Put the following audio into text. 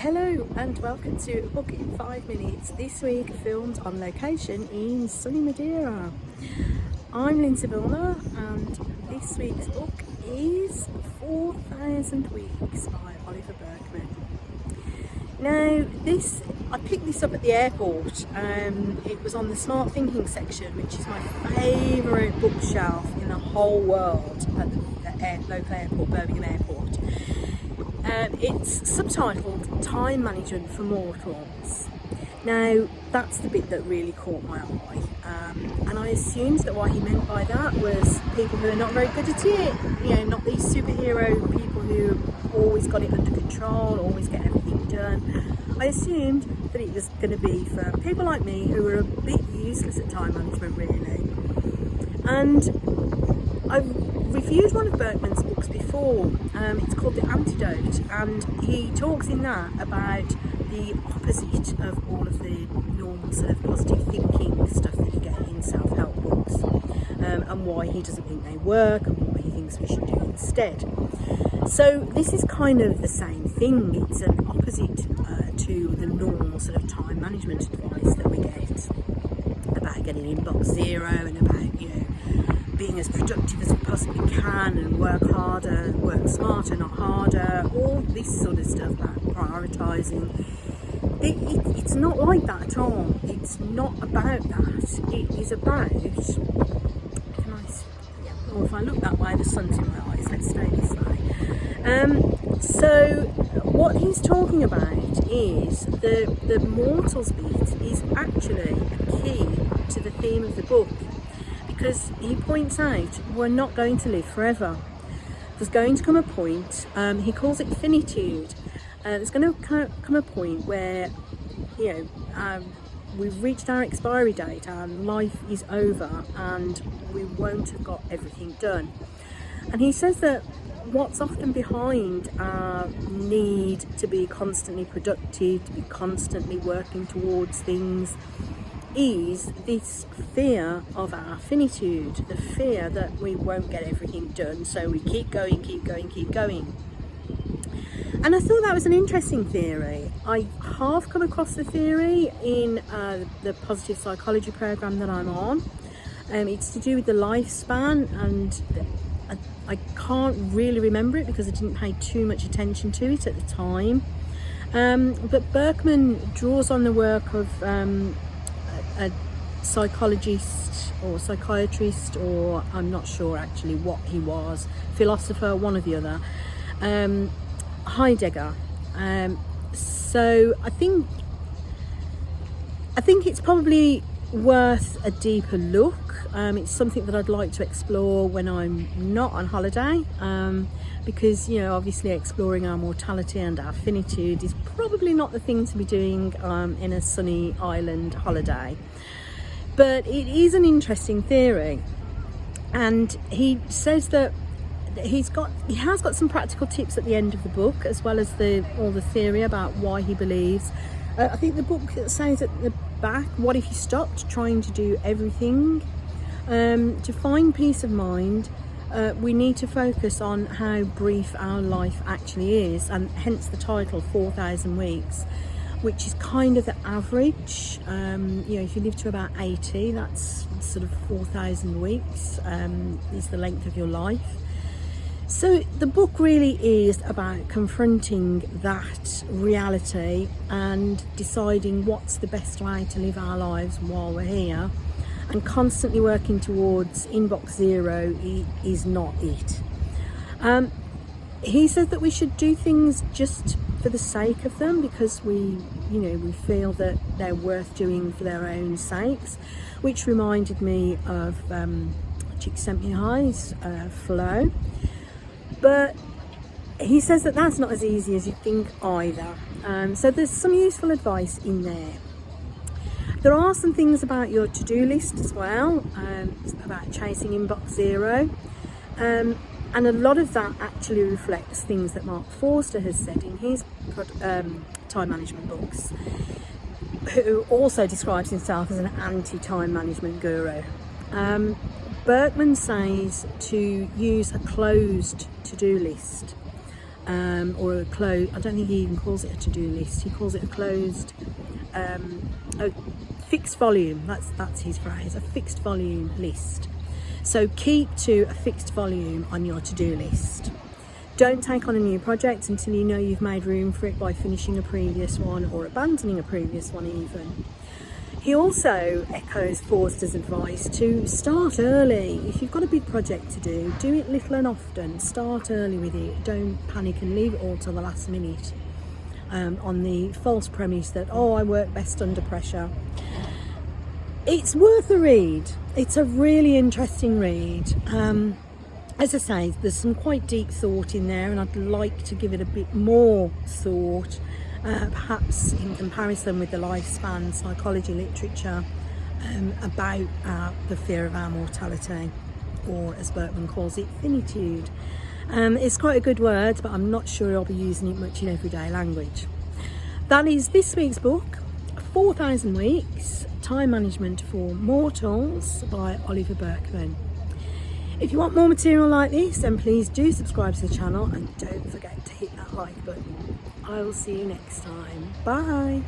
Hello and welcome to A Book in 5 Minutes, this week filmed on location in sunny Madeira. I'm Lindsay Vilna and this week's book is 4,000 Weeks by Oliver Burkeman. Now I picked this up at the airport. It was on the Smart Thinking section, which is my favourite bookshelf in the whole world at the local airport, Birmingham Airport. It's subtitled Time Management for Mortals. Now that's the bit that really caught my eye, and I assumed that what he meant by that was people who are not very good at it, not these superhero people who always got it under control, always get everything done. I assumed that it was going to be for people like me who are a bit useless at time management really. And I've reviewed one of Burkeman's books before. It's called The Antidote, and he talks in that about the opposite of all of the normal sort of positive thinking stuff that you get in self-help books, and why he doesn't think they work and what he thinks we should do instead. So this is kind of the same thing. It's an opposite to the normal sort of time management advice that we get about getting inbox zero and about being as productive as we possibly can and work harder, work smarter, not harder, all this sort of stuff about prioritising. It's not like that at all. It's not about that. It is about, if I look that way, the sun's in my eyes, let's stay this way. So what he's talking about is the mortals bit is actually a key to the theme of the book. Because he points out we're not going to live forever. There's going to come a point, he calls it finitude. There's going to come a point where, we've reached our expiry date, our life is over, and we won't have got everything done. And he says that what's often behind our need to be constantly productive, to be constantly working towards things, is this fear of our finitude, the fear that we won't get everything done, so we keep going. And I thought that was an interesting theory. I have come across the theory in the positive psychology program that I'm on. It's to do with the lifespan, and I can't really remember it because I didn't pay too much attention to it at the time. But Burkeman draws on the work of a psychologist or psychiatrist, or I'm not sure actually what he was, philosopher, one or the other, Heidegger. So I think it's probably worth a deeper look. It's something that I'd like to explore when I'm not on holiday, because obviously exploring our mortality and our finitude is probably not the thing to be doing in a sunny island holiday. But it is an interesting theory, and he says that he has got some practical tips at the end of the book, as well as all the theory about why he believes. I think the book says at the back, what if you stopped trying to do everything? To find peace of mind, we need to focus on how brief our life actually is, and hence the title 4,000 Weeks, which is kind of the average. If you live to about 80, that's sort of 4,000 weeks is the length of your life. So the book really is about confronting that reality and deciding what's the best way to live our lives while we're here, and constantly working towards inbox zero is not it. He says that we should do things just for the sake of them, because we feel that they're worth doing for their own sakes, which reminded me of Csikszentmihalyi's flow. But he says that that's not as easy as you think either. So there's some useful advice in there. There are some things about your to-do list as well, about chasing inbox zero. And a lot of that actually reflects things that Mark Forster has said in his time management books, who also describes himself as an anti-time management guru. Burkeman says to use a closed to-do list. or a closed, I don't think he even calls it a to-do list, he calls it a closed, a fixed volume, that's his phrase, a fixed volume list. So keep to a fixed volume on your to-do list. Don't take on a new project until you know you've made room for it by finishing a previous one or abandoning a previous one even. He also echoes Forster's advice to start early. If you've got a big project to do it little and often. Start early with it. Don't panic and leave it all till the last minute on the false premise that, oh, I work best under pressure. It's worth a read. It's a really interesting read. As I say, there's some quite deep thought in there, and I'd like to give it a bit more thought, perhaps in comparison with the lifespan psychology literature about the fear of our mortality, or as Burkeman calls it, finitude. It's quite a good word, but I'm not sure I'll be using it much in everyday language. That is this week's book, 4,000 Weeks, Time Management for Mortals by Oliver Burkeman. If you want more material like this, then please do subscribe to the channel and don't forget to hit that like button. I will see you next time. Bye.